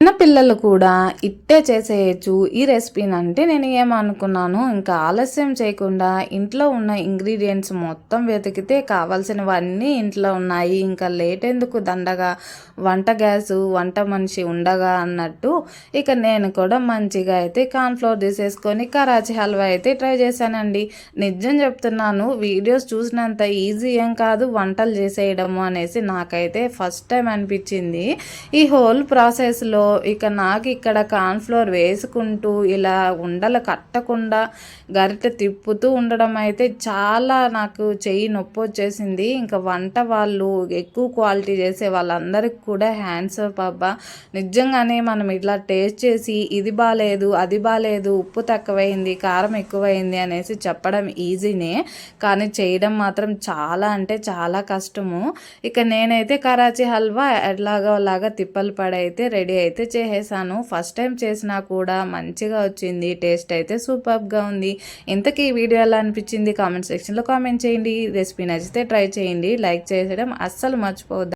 చిన్న పిల్లలు కూడా ఇట్టే చేసేయచ్చు ఈ రెసిపీని అంటే నేను ఏమనుకున్నాను, ఇంకా ఆలస్యం చేయకుండా ఇంట్లో ఉన్న ఇంగ్రీడియంట్స్ మొత్తం వెతికితే కావాల్సినవన్నీ ఇంట్లో ఉన్నాయి, ఇంకా లేట్ ఎందుకు దండగా వంట గ్యాసు వంట మనిషి ఉండగా అన్నట్టు ఇక నేను కూడా మంచిగా అయితే కార్న్ఫ్లోర్ తీసేసుకొని కరాచీ హల్వా అయితే ట్రై చేశానండి. నిజం చెప్తున్నాను, వీడియోస్ చూసినంత ఈజీ ఏం కాదు వంటలు చేసేయడము అనేసి నాకైతే ఫస్ట్ టైం అనిపించింది. ఈ హోల్ ప్రాసెస్లో ఇక నాకు ఇక్కడ కార్న్ఫ్లోర్ వేసుకుంటూ ఇలా ఉండలు కట్టకుండా గరిటె తిప్పుతూ ఉండడం అయితే చాలా నాకు చెయ్యి నొప్పి వచ్చేసింది. ఇంకా వంట వాళ్ళు ఎక్కువ క్వాలిటీ చేసే వాళ్ళందరికీ కూడా హ్యాండ్స్ అప్ అబ్బా. నిజంగానే మనం ఇట్లా టేస్ట్ చేసి ఇది బాగాలేదు అది బాగాలేదు ఉప్పు తక్కువైంది కారం ఎక్కువైంది అనేసి చెప్పడం ఈజీనే, కానీ చేయడం మాత్రం చాలా అంటే చాలా కష్టము. ఇక నేనైతే కరాచీ హల్వా ఎలాగోలాగా తిప్పలు పడైతే రెడీ అయితే చేసేసాను. ఫస్ట్ టైం చేసినా కూడా మంచిగా వచ్చింది, టేస్ట్ అయితే సూపర్గా ఉంది. ఇంతకీ ఈ వీడియో ఎలా అనిపించింది కామెంట్ సెక్షన్లో కామెంట్ చేయండి. రెసిపీ నచ్చితే ట్రై చేయండి, లైక్ చేయడం అస్సలు మర్చిపోవద్దు.